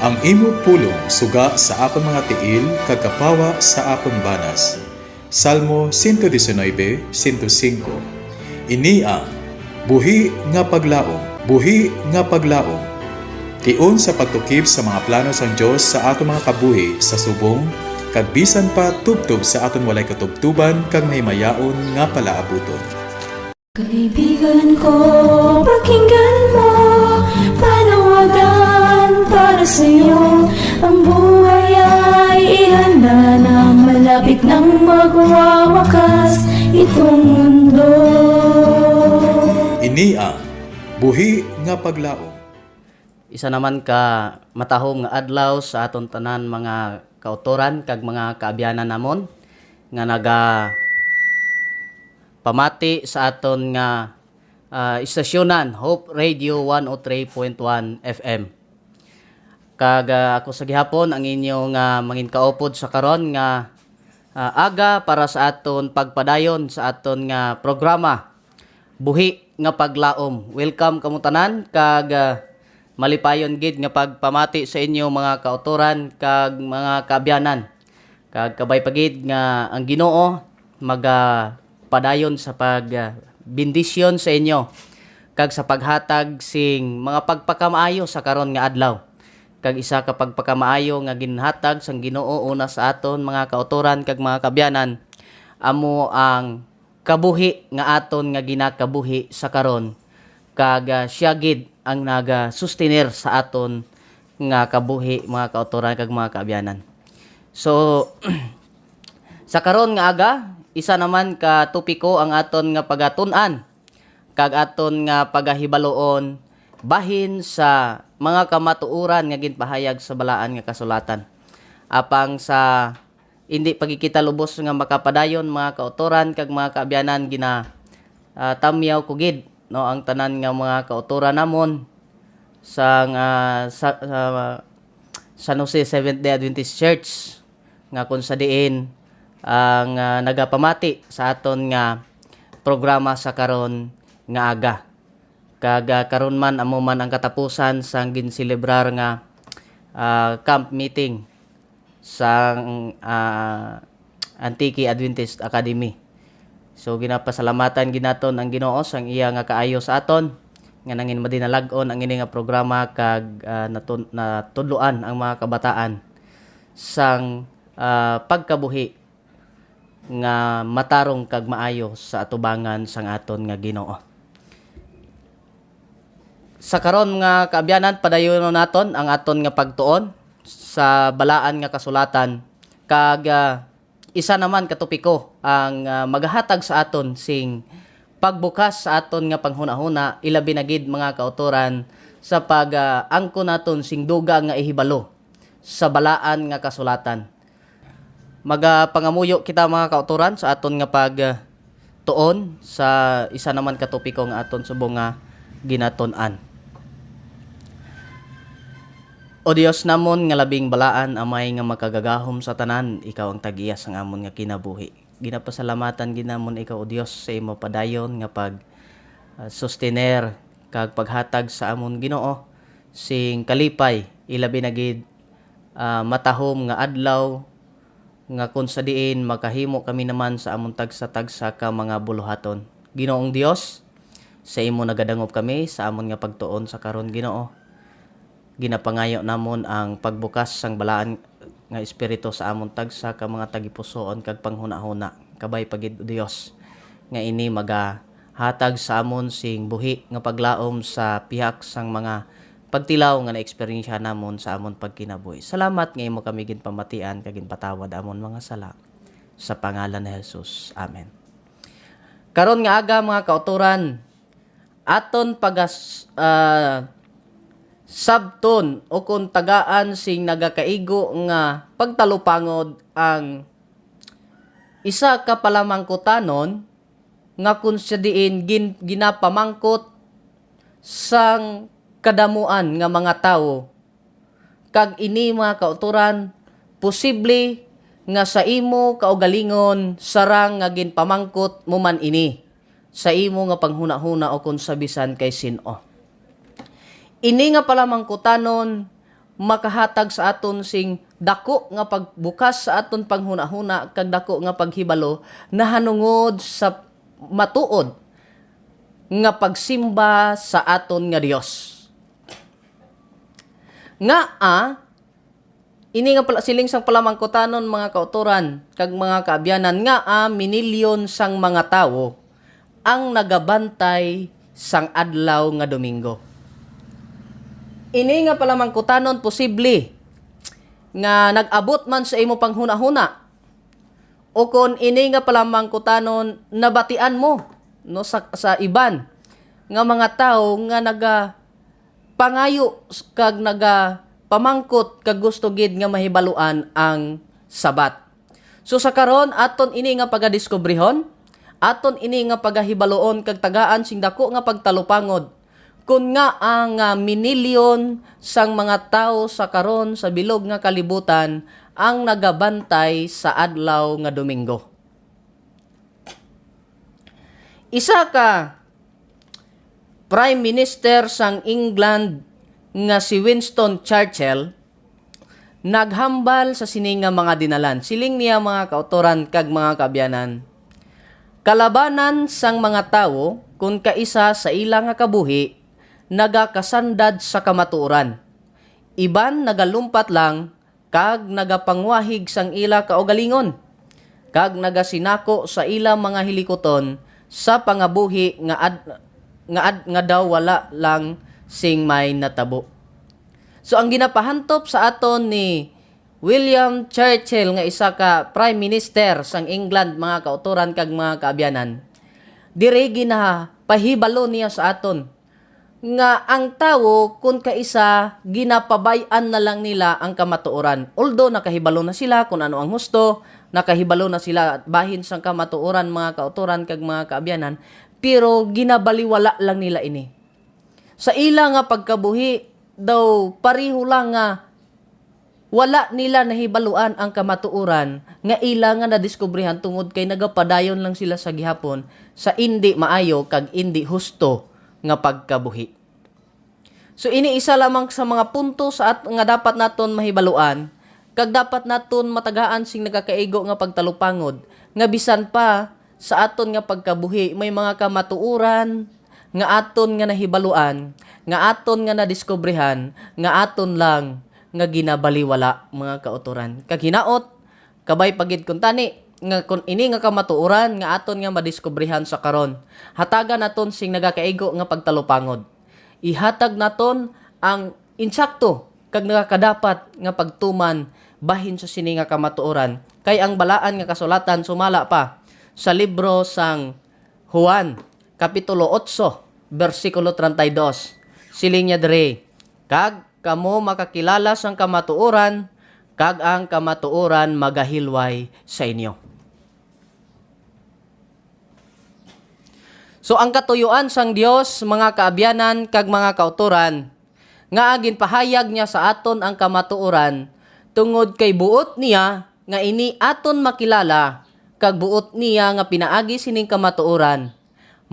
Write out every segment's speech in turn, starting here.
Ang imo pulong suga sa akon mga tiil kag kapawa sa akon banas. Salmo 119:105. Ini ang buhi nga paglaom, buhi nga paglaom. Tion sa pagtukib sa mga plano sang Dios sa aton mga kabuhi sa subong kag bisan pa tubtob sa aton walay katubtuban kag mahimayaon nga palaabuton. Kaibigan ko, pakinggan mo, panawagan para sa iyo. Ang buhay ay ihanda na, malapit nang magwawakas itong mundo. Ini ang buhi nga paglaom. Isa naman ka matahom nga adlaw sa aton tanan mga kautoran kag mga kaabyanan namon nga naga pamati sa aton nga istasyonan Hope Radio 103.1 FM. Kag ako sa gihapon ang inyong mangin kaupod sa karon nga aga para sa aton pagpadayon sa aton nga programa Buhi nga Paglaom. Welcome kamo tanan kag malipayon gid nga pagpamati sa inyo mga kautoran kag mga kaabyanan. Kag kabay pagid nga ang Ginoo padayon sa bendisyon sa inyo kag sa paghatag sing mga pagpakamaayo sa karon nga adlaw. Kag isa ka pagpakamaayo nga ginhatag sang Ginoo una sa aton mga kautoran kag mga kaabyanan amo ang kabuhi nga aton nga ginakabuhi sa karon kag siya gid ang naga-sustainer sa aton nga kabuhi mga kautoran kag mga kaabyanan. So sa karon nga aga isa naman ka topiko ang aton nga pagatun-an kag aton nga pagahibaloon bahin sa mga kamatuoran nga ginpahayag sa balaan nga kasulatan. Apang sa hindi pagkikita lubos nga makapadayon mga kautoran kag mga kaabyanan tamyaw ko gid no ang tanan nga mga kautoran namon sa San Jose Seventh-day Adventist Church nga kung sa diin ang nagapamati sa aton nga programa sa karon nga aga. Kag karon man amo man ang katapusan sang ginselebrar nga camp meeting sa Antique Adventist Academy. So ginapasalamatan ginaton ang Ginoo sang iya nga kaayo sa aton nga nangin madinalag-on ang ini nga programa kag natudloan ang mga kabataan sang pagkabuhi nga matarong kag maayo sa atubangan sang aton nga Ginoo. Sa karon nga kaabyanan padayon naton ang aton nga pagtuon sa balaan nga kasulatan kag isa naman ka topiko ang maghatag sa aton sing pagbukas sa aton nga panghuna-huna ilabi na gid mga kautoran sa pag-angko naton sing duga nga ihibalo sa balaan nga kasulatan. Magapangamuyo kita mga kautoran sa aton nga pagtuon sa isa naman ka topiko nga aton subong nga ginaton-an. O Dios namon nga labing balaan amay nga makagagahom sa tanan, ikaw ang tag-iya sang amon nga kinabuhi. Ginapasalamatan ginamon ikaw o Dios sa imo padayon nga sustainer kag paghatag sa amon Ginoo sing kalipay ilabi na gid matahom nga adlaw nga kung sa diin makahimo kami naman sa amon tagsa-tagsa ka mga buluhaton. Ginoong Dios, sa imo nagadangop kami sa amon nga pagtuon sa karon Ginoo. Ginapangayo namon ang pagbukas sang balaan nga espiritu sa amon tagsa ka mga tagipusoon kag panghuna-huna. Kabay pagid Dios nga ini magahatag sa amon sing buhi nga paglaom sa pihak sang mga pagtilaw nga na-eksperyensya namon sa amon pagkinabuhi. Salamat nga imo kami ginpamatian kag ginpatawad amon mga sala. Sa pangalan ni Jesus. Amen. Karon nga aga mga kautoran, aton sabton o kung tagaan sing nagakaigo nga pagtalupangod ang isa ka palamangkutanon nga kung siya diin ginapamangkot sang kadamuan nga mga tao kag ini mga kauturan posible nga sa imo kaugalingon sarang nga ginpamangkot mo man ini sa imo nga panghuna-huna o kung sabisan kay sino. Ini nga palamangkutanon makahatag sa aton sing dako nga pagbukas sa aton panghuna-huna kag dako nga paghibalo nahanungod sa matuod nga pagsimba sa aton nga Dios. Nga ini nga siling sang palamangkutanon mga kauturan kag mga kaabyanan nga minilyon sang mga tawo ang nagabantay sang adlaw nga Domingo. Ini nga palamangkutanon posible nga nag-abot man sa imo panghuna-huna o kon ini nga palamangkutanon nabatian mo no sa iban nga mga tawo nga pangayo kag pamangkot kag gusto gid nga mahibaluan ang Sabat. So sa karon aton ini nga pagadiskubrihon, aton ini nga pagahibaluon kag tagaan sing dako nga pagtalupangod kun nga ang minilyon sang mga tawo sa karon sa bilog nga kalibutan ang nagabantay sa adlaw nga Domingo. Isa ka Prime Minister sang England nga si Winston Churchill naghambal sa sining nga mga dinalan. Siling niya mga kautoran kag mga kaabyanan. Kalabanan sang mga tawo kung kaisa sa ilang nga kabuhi nagakasandad sa kamatuoran. Iban nagalumpat lang kag nagapangwahig sang ila kaugalingon kag nagasinako sa ila mga hilikoton sa pangabuhi nga daw wala lang sing may natabo. So ang ginapahantop sa aton ni William Churchill nga isa ka Prime Minister sang England mga kautoran kag mga kaabyanan, dire ginapahibalo niya sa aton nga ang tawo kun kaisa ginapabay-an na lang nila ang kamatuoran. Although nakahibalo na sila kung ano ang husto, nakahibalo na sila bahin sang kamatuoran mga kautoran kag mga kaabyanan, pero ginabaliwala lang nila ini. Sa ila nga pagkabuhi daw pareho lang nga wala nila nahibaluan ang kamatuoran nga ila nga nadiskubrihan tungod kay nagapadayon lang sila sa gihapon sa indi maayo kag indi husto nga pagkabuhi. So ini isa lamang sa mga punto nga dapat naton mahibaluan kag dapat naton matagaan sing nagakaigo nga pagtalupangod nga bisan pa sa aton nga pagkabuhi may mga kamatuoran nga aton nga nahibaluan, nga aton nga nadiskubrihan, nga aton lang nga ginabaliwala mga kauturan. Kag hinaot, kabay pagid kun tani, nga kun ini nga kamatuoran, nga aton nga madiskubrihan sa karon. Hatagan naton sing nagakaigo nga pagtalupangod. Ihatag naton ang insakto, kag nakakadapat nga pagtuman bahin sa sini nga kamatuoran. Kay ang balaan nga kasulatan sumala pa sa libro sang Juan, Kapitulo 8, versikulo 32. Siling niya dire, kag kamo makakilala sang kamatuoran, kag ang kamatuoran magahilway sa inyo. So ang katuyuan sang Dios mga kaabyanan kag mga kautoran, nga agin pahayag niya sa aton ang kamatuoran, tungod kay buot niya nga ini aton makilala, kag buot niya nga pinaagi sining kamatuoran,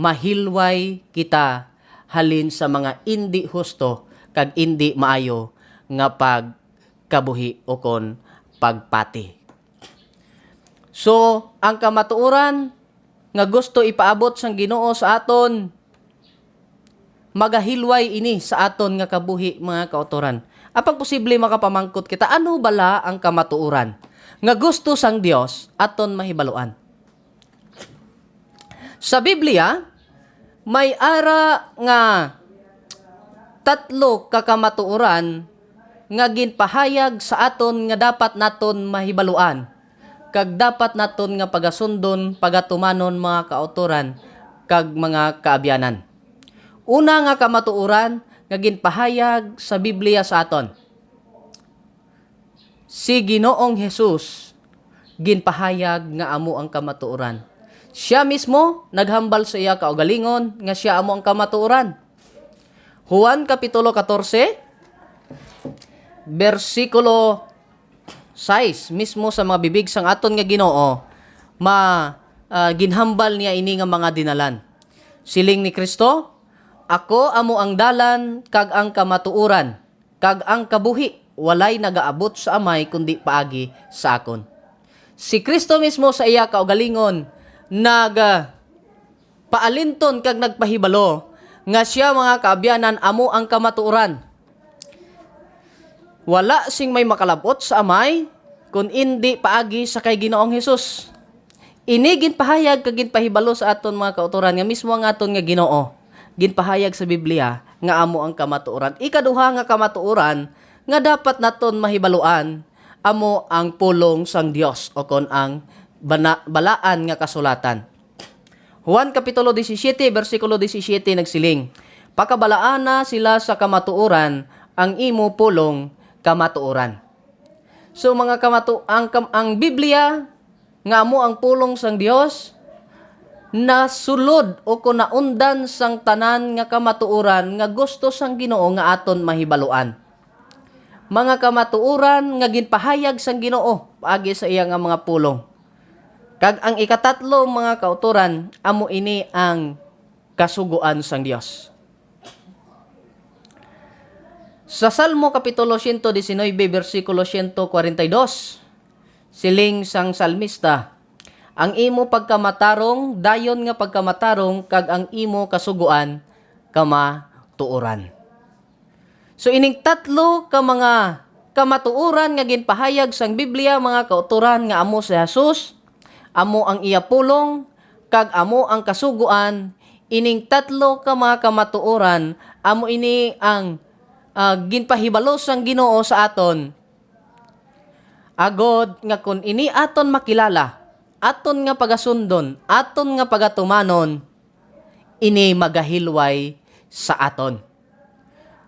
mahilway kita halin sa mga indi husto kag indi maayo nga pagkabuhi o kon pagpati. So, ang kamatuoran nga gusto ipaabot sang Ginoo sa aton, magahilway ini sa aton nga kabuhi mga kautoran. Apang posible makapamangkot kita, ano bala ang kamatuoran nga gusto sang Dios aton mahibaluan? Sa Biblia, may ara nga 3 kakamatuoran nga ginpahayag sa aton nga dapat naton mahibaluan kag dapat naton nga pagasundon pagatumanon mga kautoran kag mga kaabyanan. Una nga kamatuoran nga ginpahayag sa Biblia sa aton, si Ginoong Hesus ginpahayag nga amo ang kamatuoran. Siya mismo naghambal sa iya kaugalingon nga siya amo ang kamatuoran. Juan Kapitulo 14, versikulo 6, mismo sa mga bibig sang aton nga Ginoo, ginhambal niya ini nga mga dinalan. Siling ni Kristo, ako amo ang dalan kag ang kamatuoran, kag ang kabuhi, walay nagaabot sa Amay kundi paagi sa akon. Si Kristo mismo sa iya kaugalingon paalinton kag nagpahibalo nga siya mga kaabyanan amo ang kamatuoran. Wala sing may makalabot sa Amay kun indi paagi sa kay Ginoong Hesus. Ini ginpahayag kag ginpahibalo sa aton mga kauturan nga mismo ang aton nga Ginoo. Ginpahayag sa Biblia nga amo ang kamatuoran. Ikaduha nga kamatuoran nga dapat naton mahibaluan amo ang pulong sang Dios o kon ang balaan nga kasulatan. Juan kapitulo 17 bersikulo 17 nagsiling, "Pakabalaan na sila sa kamatuoran ang imo pulong kamatuoran." So mga ang Biblia nga amo ang pulong sang Dios nasulod o kun naundan sang tanan nga kamatuoran nga gusto sang Ginoo nga aton mahibaluan. Mga kamatuoran nga ginpahayag sang Ginoo paagi sa iya nga mga pulong. Kag ang ikatatlo mga kauturan amo ini ang kasuguan sang Dios. Sa Salmo kapitulo 119 bersikulo 142 siling sang salmista, "Ang imo pagkamatarong dayon nga pagkamatarong kag ang imo kasuguan kamatuoran." So ining tatlo ka mga kamatuoran nga ginpahayag sang Biblia mga kauturan nga amo si Jesus, amo ang iya pulong, kag amo ang kasuguan. Ining tatlo ka mga kamatuoran amo ini ang ginpahibalo sang Ginoo sa aton. Agod nga kun ini aton makilala, aton nga pagasundon, aton nga pagatumanon, ini magahilway sa aton.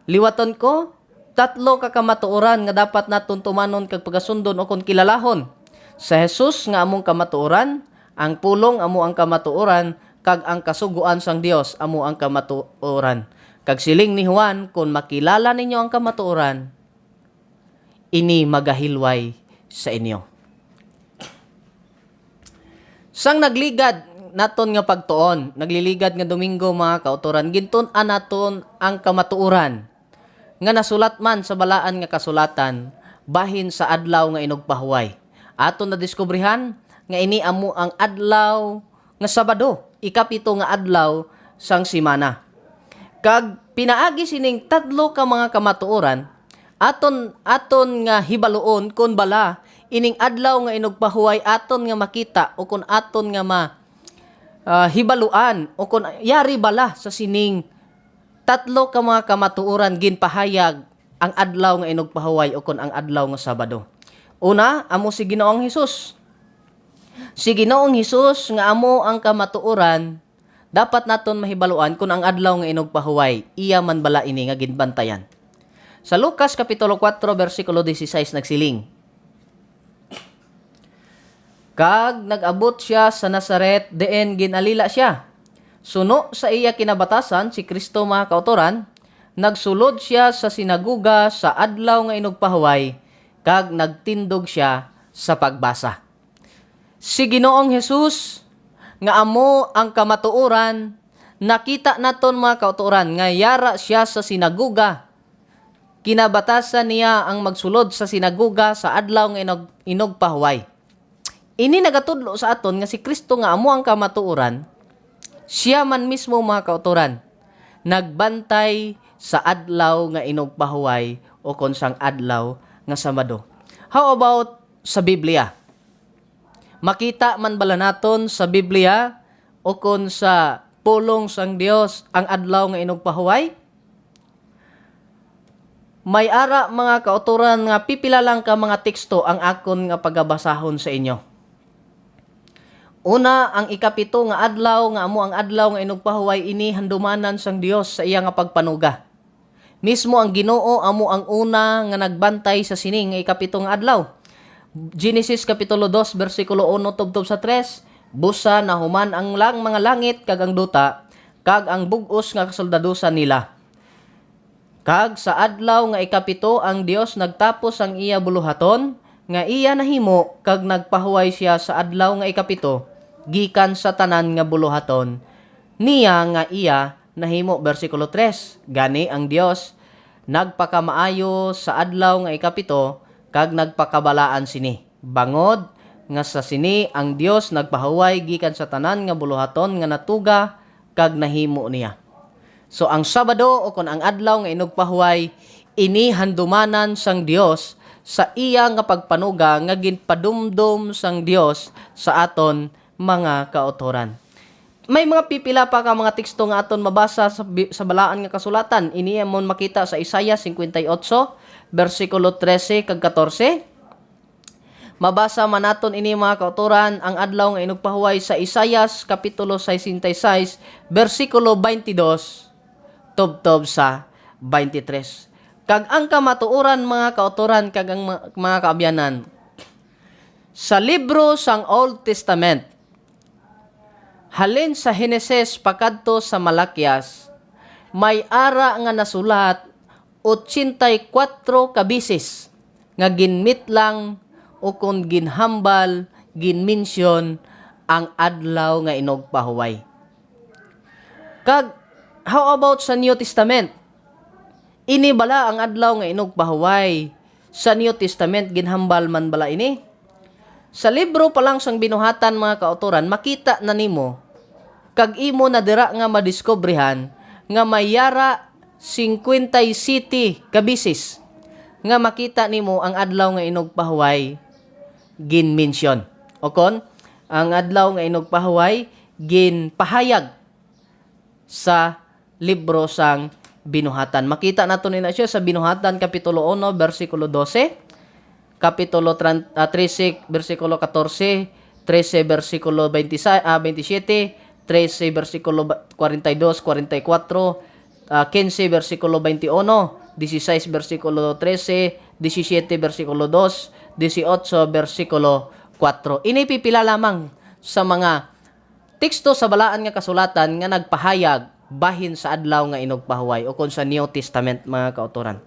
Liwaton ko, tatlo ka kamatuoran nga dapat naton tumanon kag pagasundon o kon kilalahon. Sa Jesus nga among kamatuoran, ang pulong amo ang kamatuoran, kag ang kasuguan sang Dios amo ang kamatuoran. Kag siling ni Juan, kung makilala ninyo ang kamatuoran, ini magahilway sa inyo. Sang nagligad naton nga pagtuon, nagliligad nga Domingo mga kauturan, gintun-an naton ang kamatuoran nga nasulat man sa balaan nga kasulatan bahin sa adlaw nga inugpahuway. Aton na diskubrihan nga ini amo ang adlaw nga Sabado, ikapito nga adlaw sang simana. Kag pinaagi sining tatlo ka mga kamatuoran, aton nga hibaluon kun bala ining adlaw nga inugpahuway aton nga makita o kun aton nga hibaluan o kun yari bala sa sining tatlo ka mga kamatuoran ginpahayag ang adlaw nga inugpahuway o kun ang adlaw nga Sabado. Una, amo si Ginoong Hesus. Si Ginoong Hesus nga amo ang kamatuoran, dapat naton mahibaluan kung ang adlaw nga inugpahuway, iya man bala ini nga ginbantayan. Sa Lucas kapitulo 4 bersikulo 16 nagsiling, "Kag nag-abot siya sa Nazaret, deen ginalila siya. Suno sa iya kinabatasan si Kristo mga kautoran, nagsulod siya sa sinaguga sa adlaw nga inugpahuway, kag nagtindog siya sa pagbasa." Si Ginoong Hesus nga amo ang kamatuoran, nakita naton mga kautuoran nga yara siya sa sinaguga. Kinabatasan niya ang magsulod sa sinaguga sa adlaw nga inugpahuway. Ini nagatudlo sa aton nga si Kristo nga amo ang kamatuoran, siya man mismo mga kautuoran, nagbantay sa adlaw nga inugpahuway o konsang adlaw nga Sabado. How about sa Biblia? Makita man bala naton sa Biblia o kon sa pulong sang Dios ang adlaw nga inugpahuway? May ara mga kauturan nga pipila lang ka mga teksto ang akon nga pagabasahon sa inyo. Una, ang ikapito nga adlaw nga amo ang adlaw nga inugpahuway ini handumanan sang Dios sa iya nga pagpanuga. Mismo ang Ginoo amo ang una nga nagbantay sa sining nga ikapito nga adlaw. Genesis kapitulo 2 bersikulo 1 tubtob sa 3, "Busa na human ang mga langit kag ang duta, kag ang bug-os nga kasoldadusan nila. Kag sa adlaw nga ikapito ang Dios nagtapos ang iya buluhaton, nga iya nahimo kag nagpahuway siya sa adlaw nga ikapito, gikan sa tanan nga buluhaton. Niya nga iya nahimo." Bersikulo 3, "Gani ang Dios nagpakamaayo sa adlaw nga ikapito kag nagpakabalaan sini. Bangod nga sa sini ang Dios nagpahuway gikan sa tanan nga buluhaton nga natuga kag nahimo niya. So ang Sabado o kun ang adlaw nga inugpahuway ini handumanan sang Dios sa iya nga pagpanuga nga ginpadumdum sang Dios sa aton mga kautoran. May mga pipila pa ka mga teksto nga aton mabasa sa balaan nga kasulatan. Ini amon makita sa Isaiah 58 bersikulo 13 kag 14. Mabasa man naton ini mga kautoran ang adlaw nga inugpahuway sa Isaiah kapitulo 66 bersikulo 22 tubtob sa 23. Kag ang kamatuoran mga kautoran kag ang mga kaabyanan sa libro sang Old Testament halin sa Heneses pakadto sa Malakias may ara nga nasulat 84 ka bisis nga ginmit lang o kung ginhambal ginmensyon ang adlaw nga inugpahuway. Kag how about sa New Testament? Ini bala ang adlaw nga inugpahuway. Sa New Testament ginhambal man bala ini? Sa libro pa lang sang binuhatan mga kautoran, makita na nimo kag imo na dira nga madiskobrehan nga mayara 57 ka bisis nga makita nimo ang adlaw nga inugpahuway ginmensyon. O kon ang adlaw nga inugpahuway ginpahayag sa libro sang binuhatan. Makita nato ni na siya sa binuhatan kapitulo 1 bersikulo 12, kapitulo 13 bersikulo 14, 13 bersikulo 27, 13 bersikulo 42, 44, 15 bersikulo 21, 16 bersikulo 13, 17 bersikulo 2, 18 bersikulo 4. Ini pipila lamang sa mga teksto sa balaan nga kasulatan nga nagpahayag bahin sa adlaw nga inugpahuway o kon sa New Testament mga kautoran.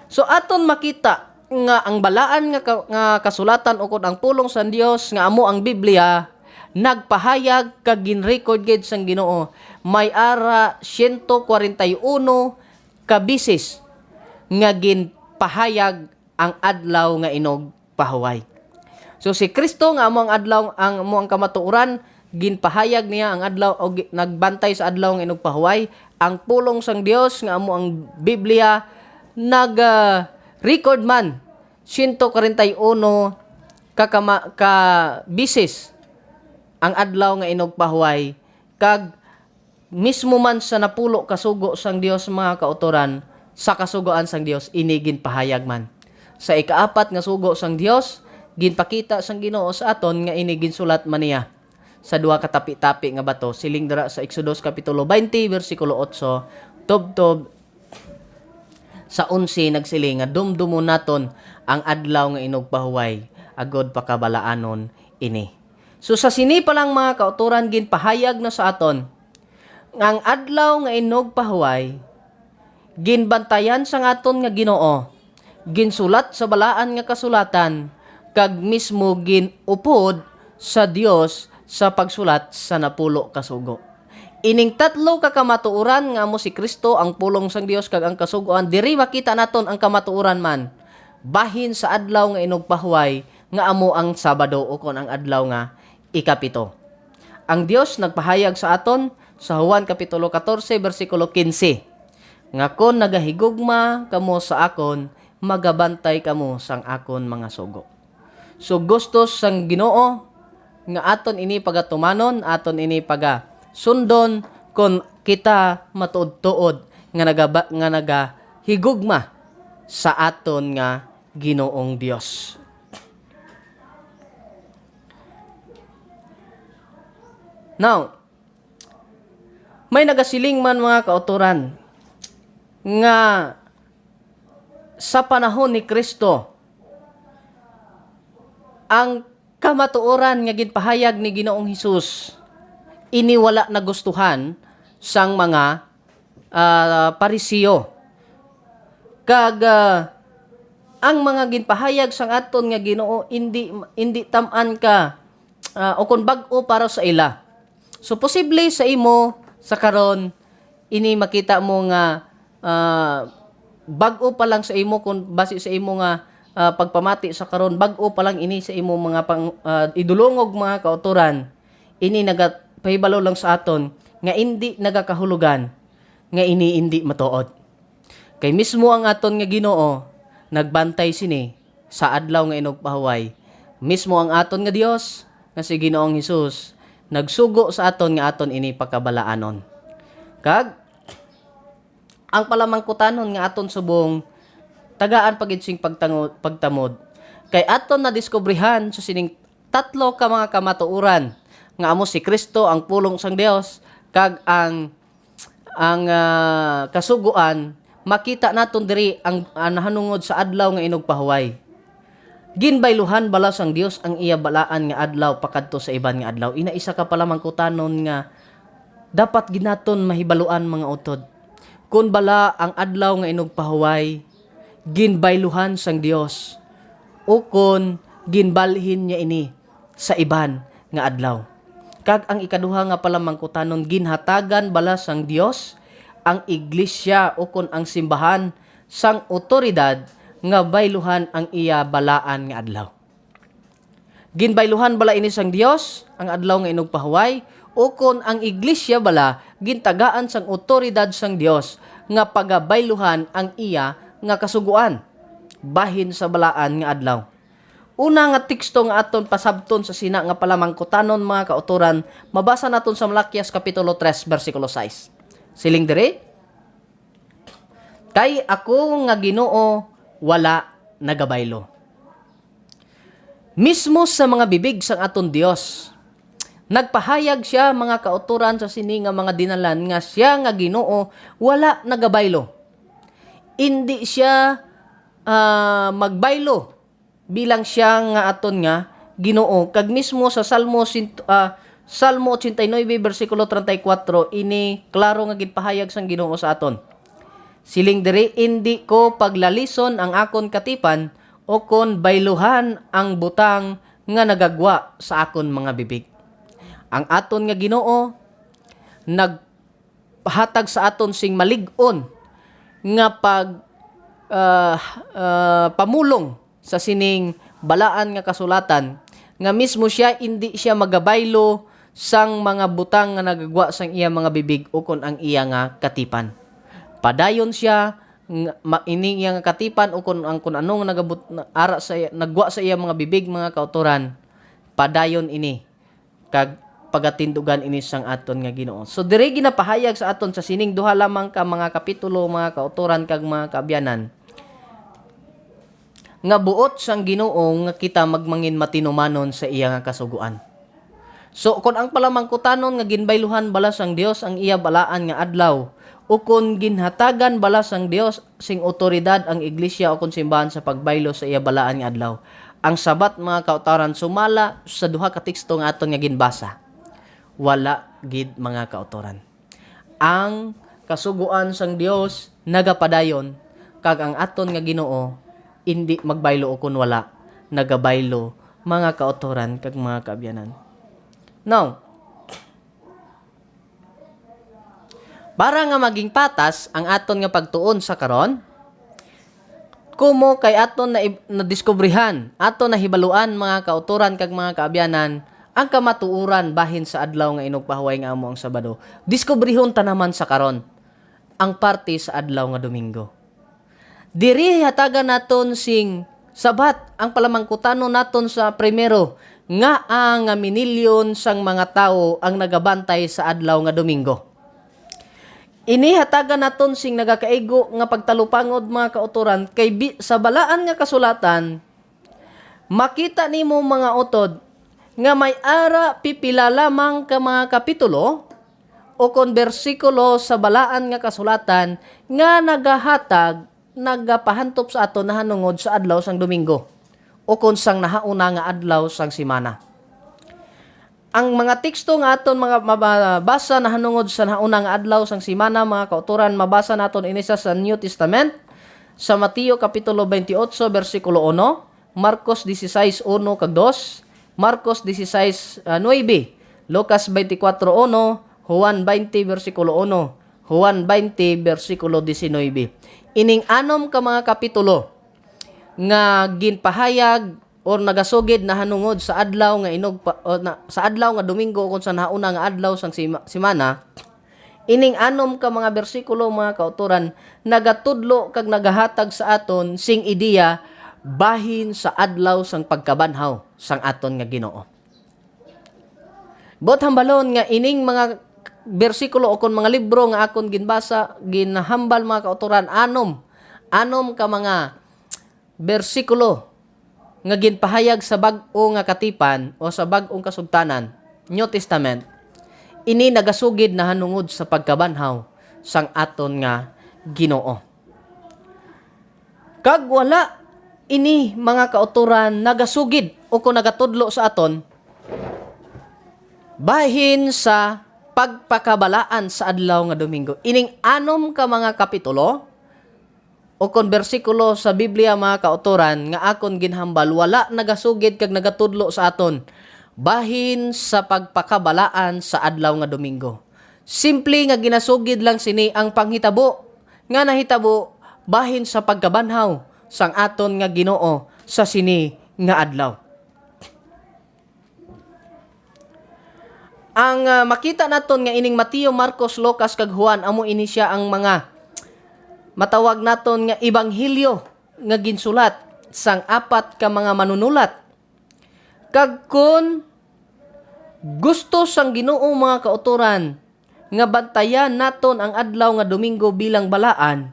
So aton makita nga ang balaan nga kasulatan o kon ang pulong sa Dios nga amo ang Biblia nagpahayag kag ginrecord gid sang Ginoo may ara 141 ka bisis nga ginpahayag ang adlaw nga inugpahuway. So si Kristo nga amo ang adlaw ang amo ang kamatuoran ginpahayag niya ang adlaw o nagbantay sa adlaw nga inugpahuway. Ang pulong sang Dios nga amo ang Biblia record man 141 ka bisis ang adlaw nga inugpahuway kag mismo man sa napulo kasugo sang Dios mga kautoran sa kasugoan sang Dios ini ginpahayag man. Sa ikaapat nga sugo sang Dios ginpakita sang Ginoo sa aton nga ini ginsulat man niya sa duha ka tapi-tapi nga bato siling dira sa Exodus kapitulo 20 bersikulo 8 tubtob sa 11 nagsiling nga dumdumon naton ang adlaw nga inugpahuway agod pakabalaanon ini. So sa sini pa lang mga kauturan ginpahayag na sa aton nga ang adlaw nga inugpahuway ginbantayan sang aton nga Ginoo ginsulat sa balaan nga kasulatan kag mismo ginupod sa Dios sa pagsulat sa napulo kasugo. Ining tatlo ka kamatuoran nga amo si Kristo ang pulong sang Dios kag ang kasugoan diri makita naton ang kamatuoran man bahin sa adlaw nga inugpahuway nga amo ang Sabado o kon ang adlaw nga ikapito. Ang Dios nagpahayag sa aton sa Juan kapitulo 14 bersikulo 15 nga kon nagahigugma kamo sa akon magabantay kamo sang akon mga sugo. So gustos sang Ginoo nga aton ini pagatumanon, aton ini sundon kon kita matuod-tuod nga nagahigugma sa aton nga Ginoong Dios. Now, may nagasiling man mga kauturan nga sa panahon ni Kristo ang kamatuoran nga ginpahayag ni Ginoong Hesus ini wala nagustuhan sang mga Parisiyo. Kag ang mga ginpahayag sang aton nga Ginoo hindi tam-an ka o kon bag-o para sa ila. So posible sa imo sa karon ini makita mo nga bag-o pa lang sa imo kung base sa imo nga pagpamati sa karon, bag-o pa lang ini sa imo mga idulongog mga kauturan, ini nagapahibalo lang sa aton nga hindi nagakahulugan nga ini hindi matuod. Kay mismo ang aton nga Ginoo nagbantay sini sa adlaw nga inugpahuway. Mismo ang aton nga Dios nga si Ginoong Hesus nagsugo sa aton nga aton ini pagkabalaanon. Kag ang palamangkutanon nga aton subong tagaan pagid sing pagtamod kay aton na diskubrihan sa sining tatlo ka mga kamatuoran nga amo si Kristo ang pulong sang Dios kag ang kasuguan makita naton diri ang nahanungod sa adlaw nga inugpahuway. Ginbayluhan bala sang Dios ang iya balaan nga adlaw pakadto sa iban nga adlaw. Ina isa ka palamangkutanon nga dapat ginaton mahibaluan mga utod. Kun bala ang adlaw nga inugpahuway ginbayluhan sang Dios o kun ginbalhin niya ini sa iban nga adlaw. Kag ang ikaduha nga palamangkutanon ginhatagan bala sang Dios ang iglesia o kun ang simbahan sang otoridad nga bayluhan ang iya balaan nga adlaw. Ginbayluhan bala ini sang Dios ang adlaw nga inugpahuway o kun ang iglesia bala gintagaan sang otoridad sang Dios nga pagabayluhan ang iya nga kasuguan bahin sa balaan nga adlaw. Una nga teksto nga aton pasabton sa sina nga palamangkutanon mga kauturan, mabasa naton sa Malakias kapitulo 3 bersikulo 6. Siling diri, kay ako nga Ginoo wala nagabaylo. Mismo sa mga bibig sang aton Dios, nagpahayag siya mga kauturan sa sini nga mga dinalan nga siya nga Ginoo wala nagabaylo. Hindi siya magbaylo bilang siya nga aton nga Ginoo. Kag mismo sa Salmo 89 bersikulo 34 ini klaro nga gipahayag sang Ginoo sa aton. Siling diri, hindi ko paglalison ang akon katipan o kon bayluhan ang butang nga nagagwa sa akon mga bibig. Ang aton nga Ginoo nagpahatag sa aton sing malig-on nga pamulong sa sining balaan nga kasulatan nga mismo siya hindi siya magabaylo sang mga butang nga nagagwa sang iya mga bibig o kon ang iya nga katipan. Padayon siya ini iya nga katipan o kun anong nagwa sa iya mga bibig mga kauturan. Padayon ini kag pagatindugan ini sang aton nga Ginoo. So diri ginapahayag sa aton sa sining duha lamang ka mga kapitulo mga kauturan kag mga kaabyanan nga buot sang Ginoo nga kita magmangin matinumanon sa iya nga kasuguan. So kun ang palamangkutanon nga ginbayluhan bala sang Dios ang iya balaan nga adlaw o kun ginhatagan bala sang Dios sing otoridad ang iglesia o kun simbahan sa pagbaylo sa iya balaan nga adlaw. Ang sabat mga kauturan sumala sa duha ka teksto nga aton nga ginbasa. Wala gid mga kauturan. Ang kasuguan sang Dios nagapadayon kag ang aton nga Ginoo hindi magbaylo o kun wala nagabaylo mga kauturan kag mga kaabyanan. Now, para nga maging patas ang aton nga pagtuon sa karon, kumo kay aton na diskubrihan, aton na hibaluan mga kauturan kag mga kaabyanan ang kamatuoran bahin sa adlaw nga inugpahuway nga amo ang Sabado. Diskubrihon ta naman sa karon ang parte sa adlaw nga Domingo. Diri hatagan naton sing sabat ang palamangkutanon naton sa primero nga ang minilyon sang mga tawo ang nagabantay sa adlaw nga Domingo. Ini hatagan naton sing nagakaigo nga pagtalupangod mga kauturan kay sa balaan nga kasulatan makita nimo mga utod nga may ara pipila lamang ka mga kapitulo o kon bersikulo sa balaan nga kasulatan nga nagapahantop sa ato nahanungod sa adlaw sang Domingo o kon sang nahauna nga adlaw sang semana. Ang mga teksto nga aton mga mabasa nahanungod sa nahauna nga adlaw sang semana mga kauturan mabasa naton ini sa New Testament sa Mateo kapitulo 28 bersikulo 1, Marcos 16:1 kag 2, Marcos 16:9, Lucas 24:1, Juan 20 bersikulo 1, Juan 20 bersikulo 19. ining anom ka mga kapitulo nga ginpahayag or nagasugid na hanungod sa adlaw nga sa adlaw nga Domingo kung sa nauna nga adlaw sang semana, ining anom ka mga bersikulo mga kauturan nagatudlo kag nagahatag sa aton sing ideya bahin sa adlaw sang pagkabanhaw sang aton nga Ginoo. Bot hambalon nga ining mga bersikulo o kon mga libro nga akon ginbasa, ginahambal mga kauturan anom ka mga bersikulo nga ginpahayag sa bag-o nga katipan o sa bag-ong kasugtanan, New Testament, ini nagasugid na hanungod sa pagkabanhaw sang aton nga Ginoo. Kag wala ini mga kauturan nagasugid o kung nagatudlo sa aton bahin sa pagpakabalaan sa adlaw nga Domingo. Ining anom ka mga kapitulo o kon bersikulo sa Biblia mga kauturan nga akon ginhambal wala nagasugid kag nagatudlo sa aton bahin sa pagpakabalaan sa adlaw nga Domingo. Simple nga ginasugid lang sini ang panghitabo nga nahitabo bahin sa pagkabanhaw sang aton nga Ginoo sa sini nga adlaw. Ang makita naton nga ining Mateo, Marcos, Lucas kag Juan amo ini siya ang mga matawag naton nga ebanghelyo nga ginsulat sang apat ka mga manunulat. Kag kun gusto sang Ginoo mga kauturan nga bantayan naton ang adlaw nga Domingo bilang balaan,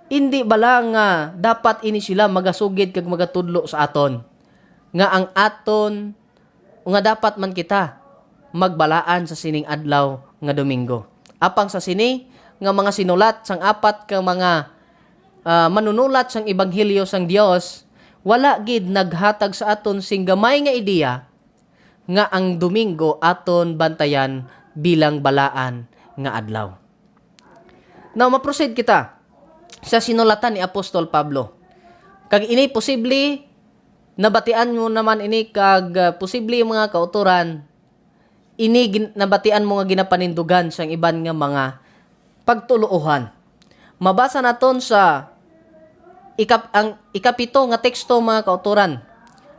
hindi bala nga dapat ini sila magasugid kag magatudlo sa aton nga ang aton o nga dapat man kita magbalaan sa sining adlaw nga Domingo. Apang sa sini nga mga sinulat sang apat ka mga manunulat sang ebanghelyo sang Dios, wala gid naghatag sa aton sing gamay nga ideya nga ang Domingo aton bantayan bilang balaan nga adlaw. Now maproceed kita sa sinulatan ni Apostol Pablo. Kag ini posible nabatian mo naman ini kag posible mga kauturan ini nabatian mo nga ginapanindugan sang iban nga mga pagtuluohan. Mabasa naton sa ikapito nga teksto mga kauturan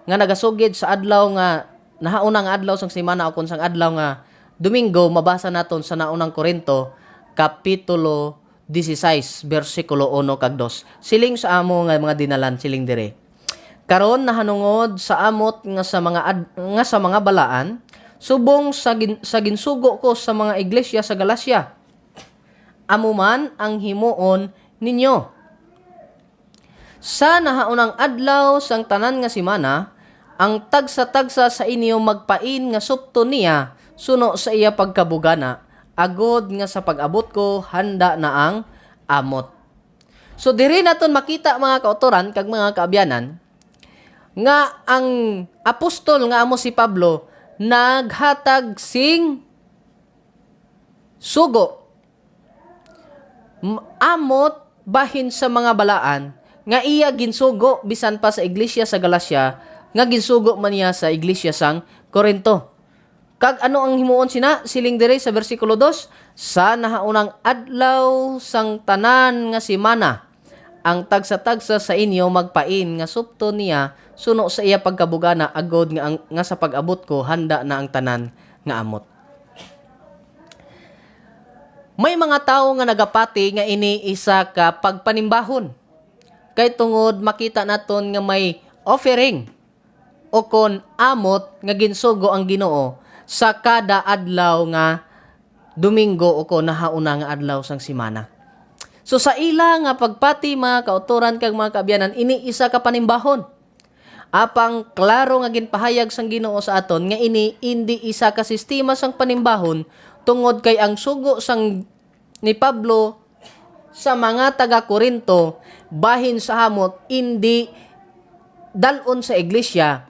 nga nagasugid sa adlaw nga nahauna nga adlaw sang semana o kun sang adlaw nga Domingo. Mabasa naton sa naunang Korinto kapitulo 16 bersikulo 1 kag 2. Siling sa amo nga mga dinalan siling dire. Karon nahanungod sa amot nga sa mga balaan subong sa ginsugo ko sa mga iglesia sa Galacia. Amo man ang himuon ninyo. Sa nahaunang adlaw sang tanan nga semana, ang tagsa-tagsa sa inyo magpain nga supto niya suno sa iya pagkabugana, agod nga sa pag-abot ko handa na ang amot. So diri naton makita mga kautoran kag mga kaabyanan nga ang apostol nga amo si Pablo naghatag sing sugo amot bahin sa mga balaan nga iya ginsugo bisan pa sa iglesia sa Galacia nga ginsugo man niya sa iglesia sang Corinto. Kag ano ang himuon sina siling dire sa bersikulo 2, sa nahaunang adlaw sang tanan nga semana ang tagsa-tagsa sa inyo magpain nga supto niya suno sa iya pagkabugana, agod nga sa pag-abot ko handa na ang tanan nga amot. May mga tao nga nagapati nga ini isa ka pagpanimbahon. Kay tungod makita naton nga may offering o kon amot nga ginsugo ang Ginoo sa kada adlaw nga Domingo o kon nahauna nga adlaw sang semana. So sa ila nga pagpati mga kauturan kag mga kaabyanan, ini isa ka panimbahon. Apang klaro nga ginpahayag sang Ginoo sa aton nga ini hindi isa ka sistema sang panimbahon tungod kay ang sugo sang ni Pablo sa mga taga-Korinto bahin sa hamot hindi dalon sa iglesia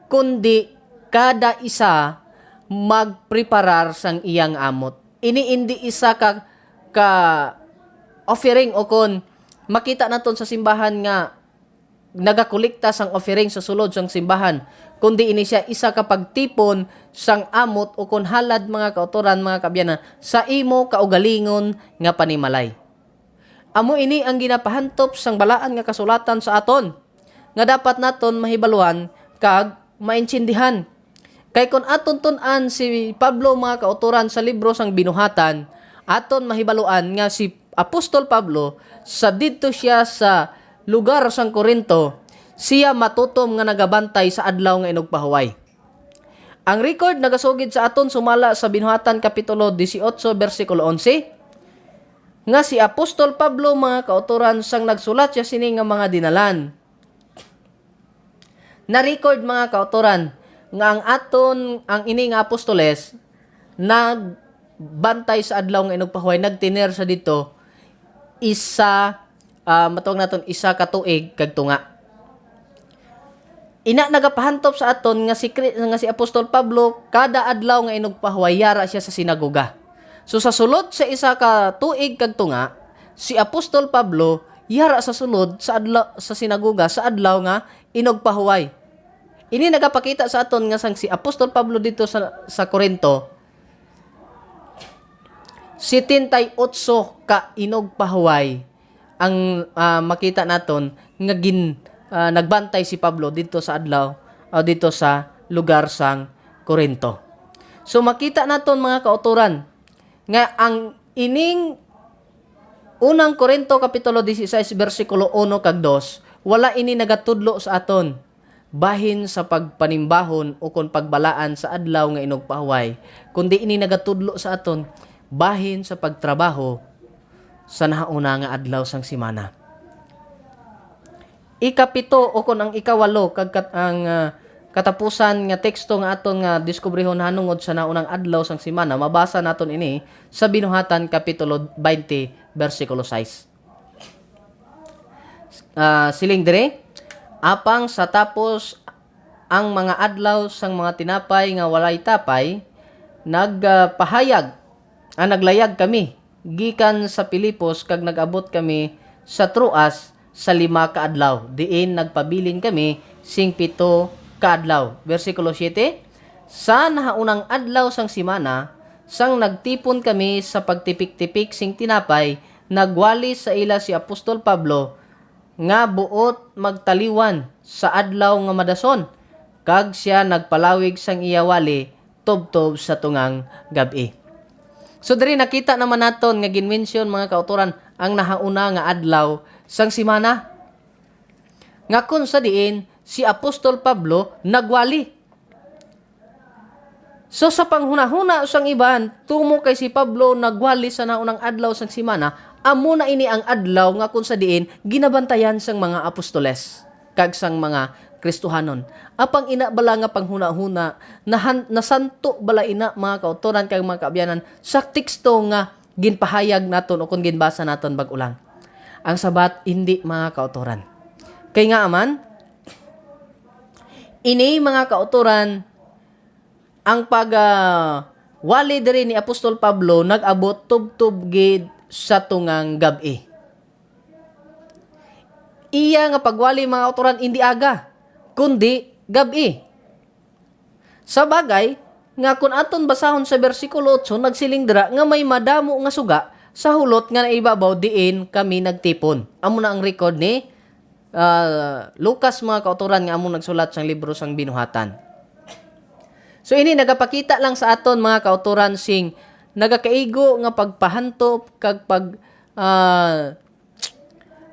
kundi kada isa magpreparar sang iyang amot. Ini hindi isa ka offering o kon makita naton sa simbahan nga nagakolekta sang offering sa sulod sang simbahan, kundi ini siya isa ka pagtipon sang amot o kon halad mga kautoran mga kaabyanan sa imo kaugalingon nga panimalay. Amo ini ang ginapahantop sang balaan nga kasulatan sa aton nga dapat naton mahibaluan kag maintindihan. Kay kun aton tun-an si Pablo mga kauturan sa libro sang binuhatan, aton mahibaluan nga si Apostol Pablo sa didto siya sa lugar sang Corinto, siya matutom nga nagabantay sa adlaw nga inugpahuway. Ang record nagasugid sa aton sumala sa binuhatan kapitulo 18 bersikulo 11 nga si Apostol Pablo mga kauturan sang nagsulat siya sini nga mga dinalan. Na-record mga kauturan nga ang ini nga apostoles nagbantay sa adlaw nga inugpahuway, nagtiner sa dito matawag naton isa ka tuig kag tunga. Ina nagapahantop sa aton nga si Apostol Pablo kada adlaw nga inugpahuway yara siya sa sinagoga. So sa sulod sa isa ka tuig kag tunga, si Apostol Pablo yara sa sulod sa adlaw sa sinagoga sa adlaw nga inugpahuway. Ini nagapakita sa aton nga sang si Apostol Pablo dito sa Corinto 78 ka inugpahuway ang makita naton nga nagbantay si Pablo dito sa adlaw o dito sa lugar sang Corinto. So makita naton mga kauturan nga ang ining unang Corinto kapitulo 16 bersikulo 1 kag 2 wala ini nagatudlo sa aton bahin sa pagpanimbahon o kon pagbalaan sa adlaw nga inugpahuway, kundi ini nagatudlo sa aton bahin sa pagtrabaho sa nahauna nga adlaw sang semana. Ikapito o kon ang ikawalo kag ang katapusan nga teksto nga aton nga diskubrihon hanungod sa naunang adlaw sang semana, mabasa naton ini sa binuhatan kapitulo 20 bersikulo 6. Siling dire, apang sa tapos ang mga adlaw sang mga tinapay nga walay tapay, naglayag kami gikan sa Pilipos kag nag-abot kami sa Troas sa 5 ka adlaw. Diin nagpabilin kami sing 7 kaadlaw. Versikulo 7, sa nahaunang adlaw sang semana, sang nagtipon kami sa pagtipik-tipik sing tinapay, nagwali sa ila si Apostol Pablo, nga buot magtaliwan sa adlaw nga madason, kag siya nagpalawig sang iyawali, tubtob sa tungang gabi. So diri nakita naman naton nga ginmention mga kauturan ang nahauna nga adlaw sang semana. Nga kun sa diin, si Apostol Pablo nagwali. So sa panghuna-huna sang iban, tumo kay si Pablo nagwali sa naunang adlaw sang semana, amo na ini ang adlaw nga kung sa diin ginabantayan sang mga apostoles kag sang mga Kristohanon. Apang ina bala nga panghuna-huna nasanto bala ina mga kautoran kag mga kaabyanan sa teksto nga ginpahayag naton o kung ginbasa naton bag-ulang. Ang sabat hindi mga kautoran. Kay nga aman ini mga kauturan ang wali diri ni Apostol Pablo nag-abot tubtub gid sa tungang gabi. Iya nga pagwali mga kauturan hindi aga kundi gabi. Sa bagay nga kun aton basahon sa bersikulo 8 nagsiling dira nga may madamo nga suga sa hulot nga naibabaw diin kami nagtipon. Amo na ang record ni Lucas mga kauturan nga among nagsulat sang libro sang binuhatan. So ini nagapakita lang sa aton mga kauturan sing nagakaigo nga pagpahantop kag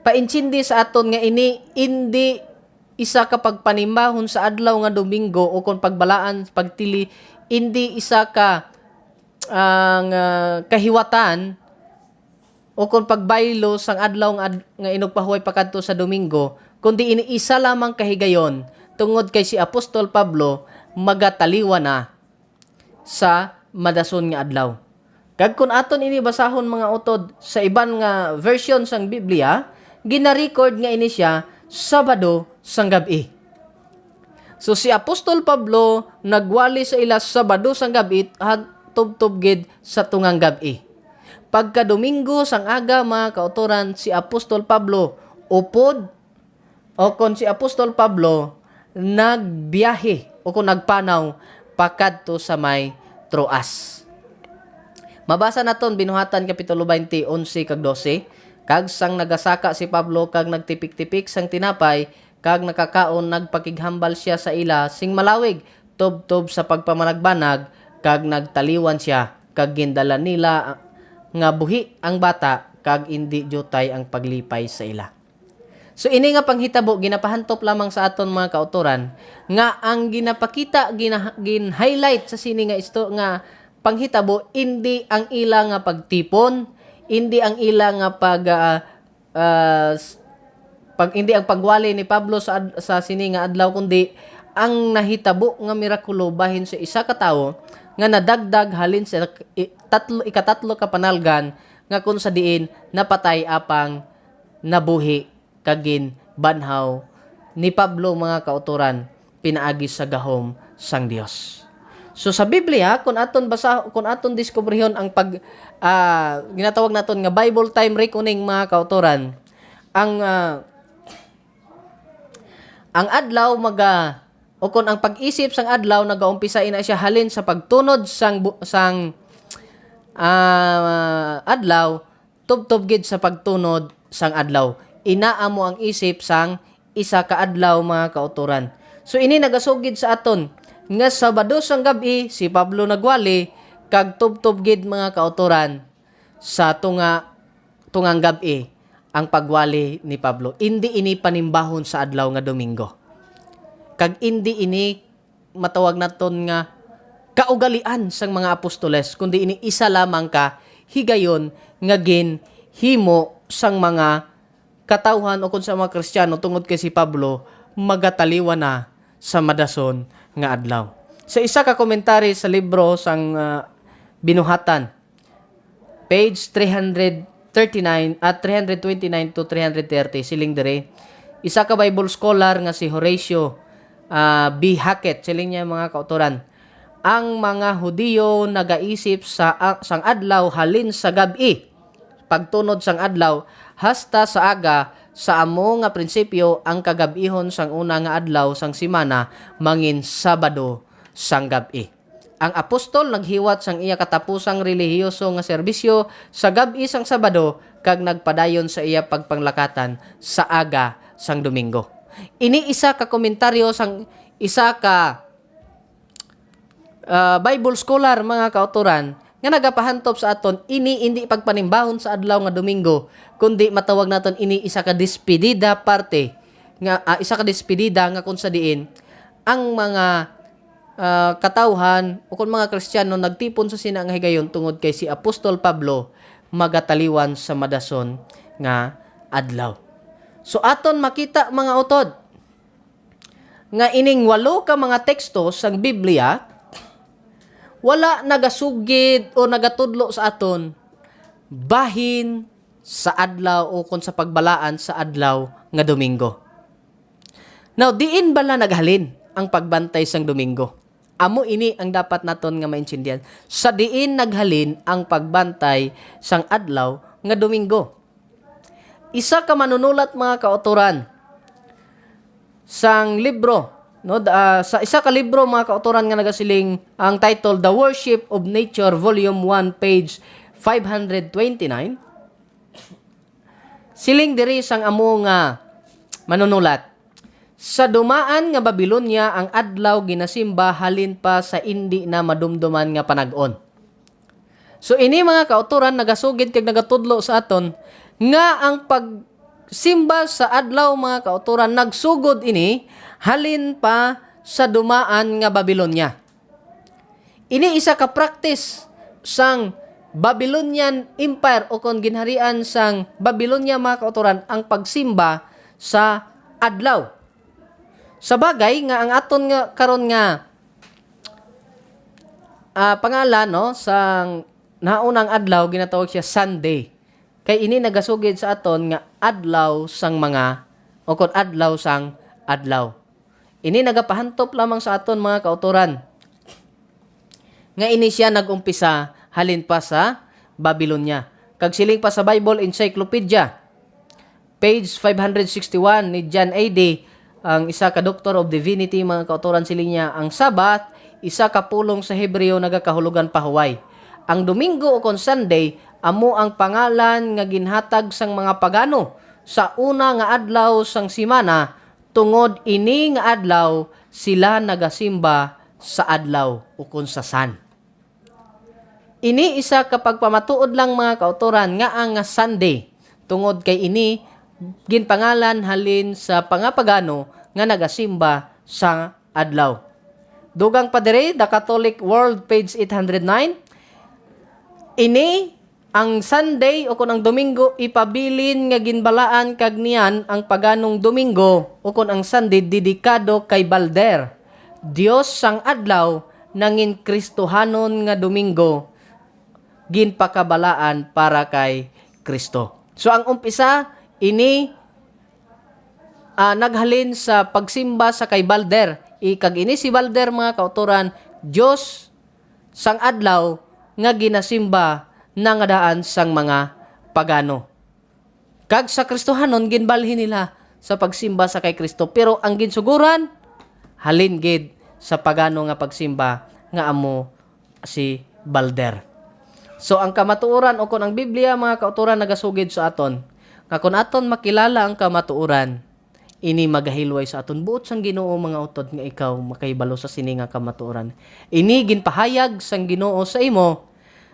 painchindi sa aton nga ini hindi isa ka pagpanimbahon sa adlaw nga Domingo o kon pagbalaan pagtili hindi isa ka kahiwatan o kung pagbaylo sang adlaw nga inugpahuway pakadto sa Domingo, kundi iniisa lamang kahigayon tungod kay si Apostol Pablo magataliwa na sa madason nga adlaw. Kag kun aton ini basahon mga utod sa iban nga version sang Biblia, gina-record nga ini siya Sabado sang gabi. So si Apostol Pablo nagwali sa ila Sabado sang gabi tubtob gid sa tungang gabi. Pagka Domingo sang aga mga kautoran si Apostol Pablo upod o kon si Apostol Pablo nagbiyahe o kung nagpanaw pakadto sa may Troas. Mabasa naton binuhatan kapitulo 20 11 kag 12 Kag sang nagasaka si Pablo kag nagtipik-tipik sang tinapay, kag nakakaon nagpakighambal siya sa ila sing malawig, tub-tub sa pagpamanagbanag, kag nagtaliwan siya, kag gindala nila nga buhi ang bata, kag indi jutay ang paglipay sa ila. So ini nga panghitabo ginapahantop lamang sa aton mga kautoran nga ang ginapakita gin-highlight sa sini nga isto nga panghitabo indi ang ila nga pagtipon, hindi ang ila nga hindi ang pagwali ni Pablo sa sini nga adlaw, kundi ang nahitabo nga mirakulo bahin sa isa ka tawo nga nadagdag halin sa ikatatlo ka panalgan nga kun sa diin napatay apang nabuhi kagin banhaw ni Pablo mga kautoran pinaagi sa gahom sang Dios. So sa Biblia kung aton diskubrihon ang ginatawag naton nga Bible time reckoning mga kautoran, ang adlaw o kung ang pag-isip sang adlaw nagaumpisa ina siya halin sa pagtunod sang adlaw tubtob gid sa pagtunod sang adlaw. Inaamo ang isip sang isa ka adlaw mga kautoran. So ini nagasugid sa aton nga Sabado sang gabi si Pablo nagwali kag tubtob gid mga kautoran sa tungang gabi ang pagwali ni Pablo. Indi ini panimbahon sa adlaw nga Domingo. Kag indi ini matawag naton nga kaugalian sang mga apostoles, kundi ini isa lamang ka higayon nga himo sang mga katawhan o kung sa mga Kristiyano tungod kay si Pablo magataliwan na sa madason nga adlaw. Sa isa ka komentary sa libro sang Binuhatan, page 339 at 329 to 330 siling dere, isa ka Bible scholar nga si Horatio B. Hackett siling niya mga kautoran, ang mga Hudiyo nagaisip sang adlaw halin sa gabi, pagtunod sang adlaw hasta sa aga sa amo nga prinsipyo ang kagabihon sang una nga adlaw sang simana mangin Sabado sang gabi. Ang apostol naghiwat sang iya katapusang relihiyoso nga serbisyo sa gabi sang Sabado kag nagpadayon sa iya pagpanglakatan sa aga sang Domingo. Ini isa ka komentaryo sang isa ka Bible scholar mga kautoran nga nagapahantop sa aton ini hindi pagpanimbahon sa adlaw nga Domingo, kundi matawag naton ini isa ka despedida parte nga isa ka despedida nga kun sa diin ang mga katawhan o kung mga Kristiyano nagtipon sa sina nga higayon tungod kay si Apostol Pablo magataliwan sa madason nga adlaw. So aton makita mga utod nga ining 8 ka mga teksto sang Biblia wala nagasugid o nagatudlo sa aton bahin sa adlaw o kung sa pagbalaan sa adlaw nga Domingo. Now, diin bala naghalin ang pagbantay sang Domingo? Amo ini ang dapat naton nga maintindihan. Sa diin naghalin ang pagbantay sang adlaw nga Domingo. Isa ka manunulat mga kautoran sang libro, no, sa isa ka libro mga kautoran nga nagasiling ang title The Worship of Nature Volume 1 page 529. Siling diri sang amo nga manunulat. Sa dumaan nga Babilonia ang adlaw ginasimba halin pa sa indi na madumduman nga panag-on. So ini mga kautoran nagasugid kag nagatudlo sa aton nga ang pagsimba sa adlaw mga kautoran nagsugod ini halin pa sa dumaan nga Babilonia. Ini isa ka practice sang Babylonian Empire o kung ginharian sang Babylonia mga kautoran ang pagsimba sa adlaw. Sa bagay nga ang aton nga karon nga pangalan no sang naunang adlaw ginatawag siya Sunday. Kay ini nagasugid sa aton nga adlaw sang mga o kung adlaw sang adlaw. Ini nagapahantop lamang sa aton mga kautoran. Nga ini siya nagumpisa halin pa sa Babylonia. Kag siling pa sa Bible Encyclopedia, page 561 ni John A.D., ang isa ka Doctor of Divinity, mga kautoran siling niya, ang Sabat, isa ka pulong sa Hebreo nagakahulugan pahuway. Ang Domingo o kon Sunday amo ang pangalan nga ginhatag sang mga pagano sa una nga adlaw sang simana, tungod ini nga adlaw sila nagasimba sa adlaw o kon sa sun. Ini isa kapag pamatuod lang mga kautoran nga ang Sunday, tungod kay ini ginpangalan halin sa pangapagano nga nagasimba sa adlaw. Dugang padere, The Catholic World, page 809. Ini ang Sunday o kun ang Domingo ipabilin nga ginbalaan kag niyan ang paganong Domingo o kun ang Sunday dedikado kay Balder, Dios sang adlaw nangin Kristohanon nga Domingo ginpakabalaan para kay Kristo. So ang umpisa ini naghalin sa pagsimba sa kay Balder. Ikag ini si Balder mga kautoran, Dios sang adlaw nga ginasimba na nga daan sang mga pagano. Kag sa Kristohanon ginbalhin nila sa pagsimba sa kay Kristo, pero ang ginsuguran halin gid sa pagano nga pagsimba nga amo si Balder. So ang kamatuoran o kung ang Biblia mga kautoran nagasugid sa aton, nga kung aton makilala ang kamatuoran, ini magahilway sa aton buot sang Ginoo mga utod nga ikaw makahibalo sa sini nga kamatuoran. Ini ginpahayag sang Ginoo sa imo,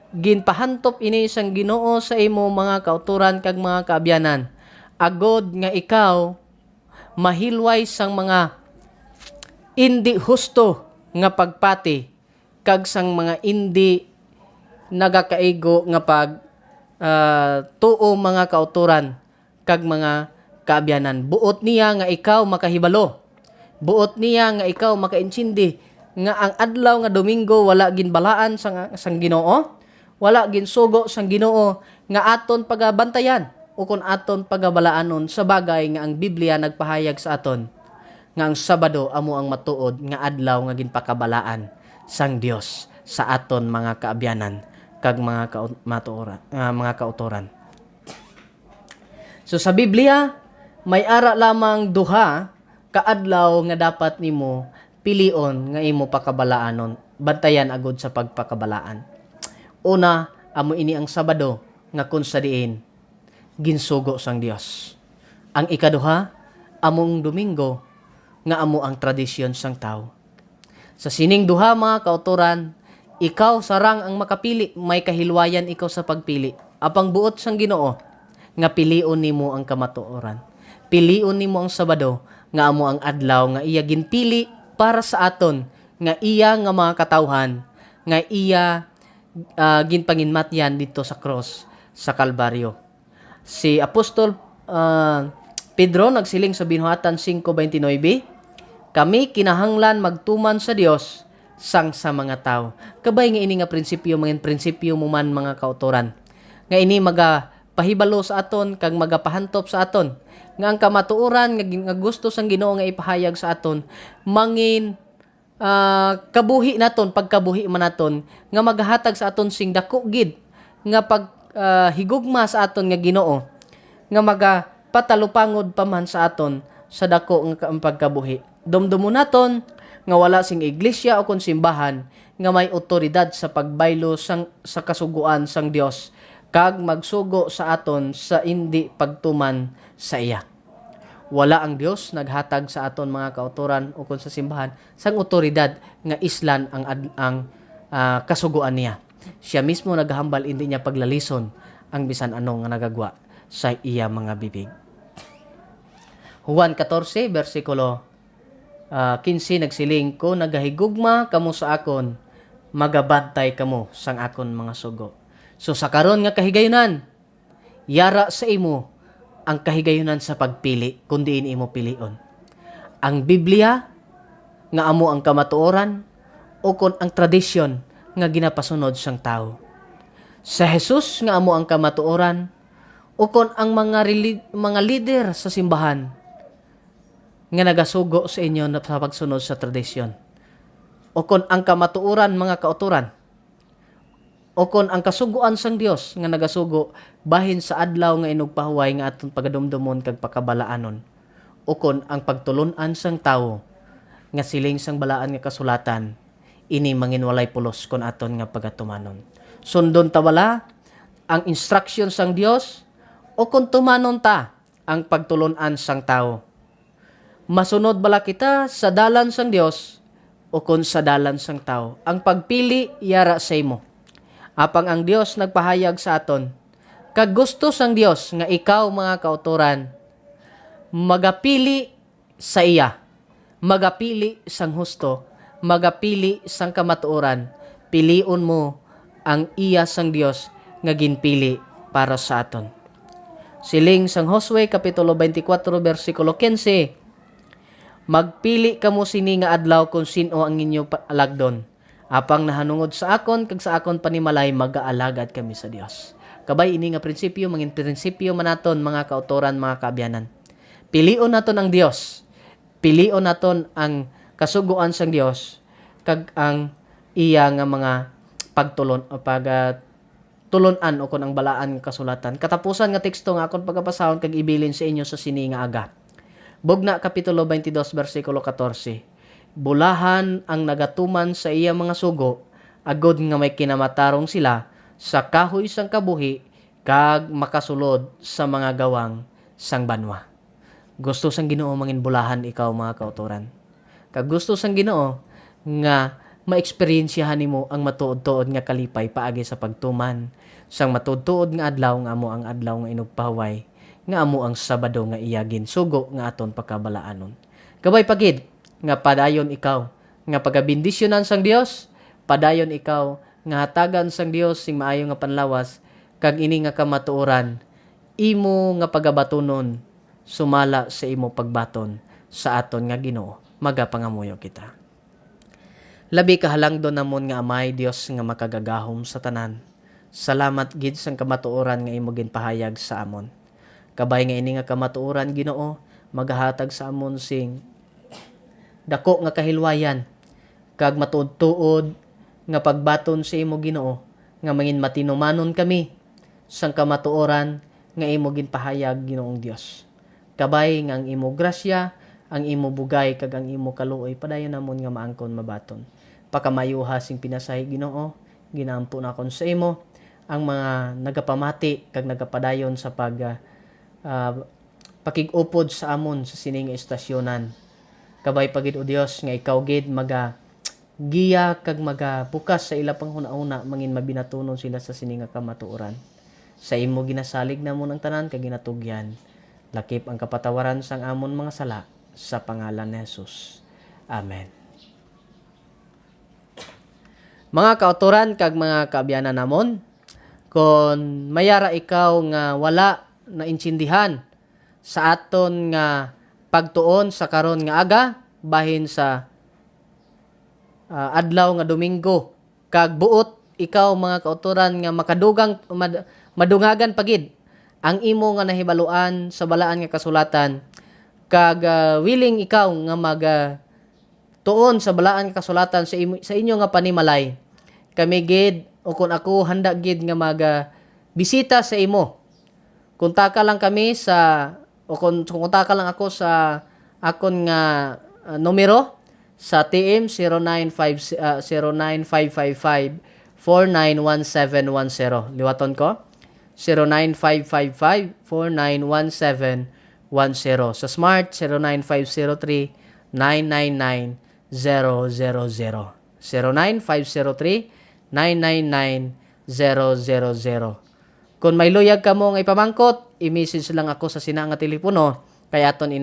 ginpahantop ini sang Ginoo sa imo mga kauturan kag mga kaabyanan, agod nga ikaw mahilway sang mga indi husto nga pagpati kag sang mga indi nagakaigo nga pag tuo mga kauturan kag mga kaabyanan. Buot niya nga ikaw makahibalo, buot niya nga ikaw makaintsindi nga ang adlaw nga Domingo wala ginbalaan sang Ginoo, wala ginsugo sang Ginoo nga aton pagabantayan o kun aton pagabalaanon, sa bagay nga ang Biblia nagpahayag sa aton nga ang Sabado amo ang matuod nga adlaw nga ginpakabalaan sang Dios sa aton mga kaabyanan kag mga kautoran. So sa Biblia may ara lamang duha ka adlaw nga dapat nimo pilion nga imo pakabalaanon, bantayan agud sa pagpakabalaan. Una, amo ini ang Sabado nga kun sa diin ginsugo sang Dios. Ang ikaduha, among Domingo nga amo ang tradisyon sang tao. Sa sining duha mga kautoran, ikaw sarang ang makapili, may kahilwayan ikaw sa pagpili. Apang buot sang Ginoo nga pilion nimo ang kamatuoran. Pilion nimo ang Sabado nga amo ang adlaw nga iya ginpili para sa aton, nga iya nga mga katawhan, nga iya ginpanginmatyan dito sa cross sa Kalbaryo. Si Apostol Pedro nagsiling sa binuhatan 5:29, kami kinahanglan magtuman sa Dios sang sa mga tao. Kabay nga ini nga prinsipyo, mga prinsipyo mo man mga kautoran. Nga ini magapahibalo sa aton kag magapahantop sa aton nga ang kamatuoran nga gusto sang Ginoo nga ipahayag sa aton mangin kabuhi naton, pagkabuhi man naton nga maghatag sa aton sing dako gid nga higugma sa aton nga Ginoo nga magapatalupangod pa man sa aton sa dako nga pagkabuhi. Dumdumo naton nga wala sing iglesia o kon simbahan nga may otoridad sa pagbaylo sa kasuguan sang Dios kag magsugo sa aton sa indi pagtuman sa iya. Wala ang Dios naghatag sa aton mga kautoran o kon sa simbahan sang otoridad nga islan ang kasuguan niya. Siya mismo naghambal, indi niya paglalison ang bisan ano nga nagagwa sa iya mga bibig. Juan 14 versikulo 15 nagsiling, ko nagahigugma kamo sa akon, magabantay kamo sang akon mga sugo. So sa karon nga kahigayunan, yara sa imo ang kahigayunan sa pagpili kun diin imo pilion. Ang Biblia nga amo ang kamatuoran o kon ang tradisyon nga ginapasunod sang tao. Sa Jesus nga amo ang kamatuoran o kon ang mga leader sa simbahan nga nagasugo sa inyo sa pagsunod sa tradisyon. O kon ang kamatuoran mga kauturan. O kon ang kasuguan sang Dios nga nagasugo bahin sa adlaw nga inugpahuway nga aton pagadumdumon kag pakabalaanon. O kon ang pagtulon-an sang tawo nga siling sang balaan nga kasulatan, ini manginwalay pulos kon aton nga pagatumanon. Sundon ta wala ang instruction sang Dios o kung tumanon ta ang pagtulunan sang tao. Masunod bala kita sa dalan sang Dios o kung sa dalan sang tao. Ang pagpili yara sa imo. Apang ang Dios nagpahayag sa aton, kag gusto sang Dios nga ikaw mga kauturan magapili sa iya, magapili sang husto, magapili sang kamatuoran, piliun mo ang iya sang Dios nga ginpili para sa aton. Siling sang Josue kapitulo 24 bersikulo 15, magpili kamo sini nga adlaw kung sino ang inyo alagdon. Apang nahanungod sa akon kag sa akon panimalay mag-aalagad kami sa Dios. Kabay ini nga prinsipyo mangin prinsipyo manaton mga kautoran mga kaabyanan. Pilion naton ang Dios. Pilion naton ang kasuguan sang Dios kag ang iya nga mga pagtulon o tulunan o kun ang balaan nga kasulatan. Katapusan nga teksto nga akon pagkapasahon kag ibilin sa inyo sa sini nga aga. Bugna kapitulo 22 bersikulo 14. Bulahan ang nagatuman sa iya mga sugo agod nga may kinamatarong sila sa kahoy sang kabuhi kag makasulod sa mga gawang sang banwa. Gusto sang Ginoo mangin bulahan ikaw mga kauturan. Kag gusto sang Ginoo nga maeksperiensyahan nimo ang matuod-tuod nga kalipay paagi sa pagtuman sang matuod-tuod nga adlaw nga amo ang adlaw nga inugpahaway nga amo ang Sabado nga iya ginsugo nga aton pakabalaanon. Kabay pagid nga padayon ikaw nga pagabindisyonan sang Dios, padayon ikaw nga hatagan sang Dios sing maayo nga panlawas kag ini nga kamatuoran imo nga pagabatonon sumala sa imo pagbaton sa aton nga Ginoo magapangamuyo kita. Labi kahalangdon namon nga Amay Dios nga makagagahom sa tanan. Salamat gid sang kamatuoran nga imo ginpahayag sa amon. Kabay nga ini nga kamatuoran Ginoo magahatag sa amon sing dako nga kahilwayan kag matuod-tuod nga pagbaton sa imo Ginoo nga mangin matinumanon kami sang kamatuoran nga imo ginpahayag Ginoong Dios. Kabay nga ang imo grasya, ang imo bugay kag ang imo kaluoy padayon namon nga maangkon mabaton. Pakamayuha sing pinasahi Ginoo, ginampo na kon sa imo ang mga nagapamati kag nagapadayon sa pakig-upod sa amon sa sining estasyonan. Kabay pagid o Dios nga ikaw gid giya kag bukas sa ila panghuna-una mangin mabinatunon sila sa sining nga kamatuoran. Sa imo ginasalig namon ang tanan kag ginatugyan. Lakip ang kapatawaran sang amon mga sala sa pangalan ni Jesus. Amen. Mga kauturan kag mga kaabyanan namon, kung mayara ikaw nga wala na intindihan sa aton nga pagtuon sa karon nga aga bahin sa adlaw nga Domingo kag buot ikaw mga kauturan nga madungagan pagid ang imo nga nahibaluan sa balaan nga kasulatan kag willing ikaw nga tuon sa balaan nga kasulatan sa inyo nga panimalay. Kami gid o kun ako handa gid nga bisita sa imo. Kontak lang kami sa kontak lang ako sa akon nga numero sa TM 0955-491710. Liwaton ko. 0955-491710. Sa Smart, 09503-999-000. 09503-999-000. Kung may luyag ka mo nga ipamangkot, i-message lang ako sa sina nga telepono, kaya aton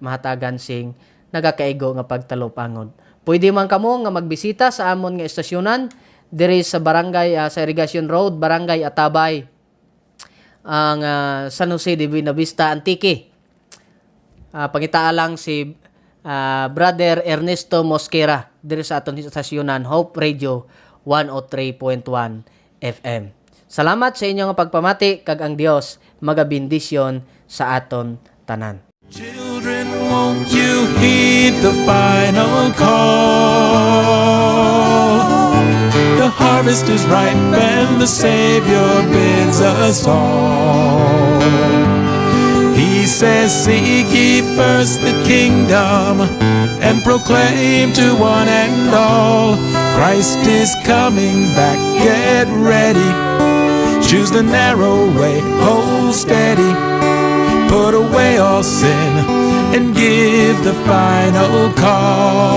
mahatagan sing nagakaigo nga pagtalopangod. Pwede man kamo nga magbisita sa amon nga estasyonan, diri sa barangay, sa Irrigation Road, Barangay Atabay, ang San Jose de Buena Vista, Antique. Pangitaa lang si Brother Ernesto Mosquera diri sa aton istasyonan Hope Radio 103.1 FM. Salamat sa inyong pagpamati kag ang Dios magabindisyon sa aton tanan. Children, won't you heed the final call? The harvest is ripe and the Savior bids us all. He says, seek ye first the kingdom and proclaim to one and all, Christ is coming back, get ready. Choose the narrow way, hold steady. Put away all sin and give the final call.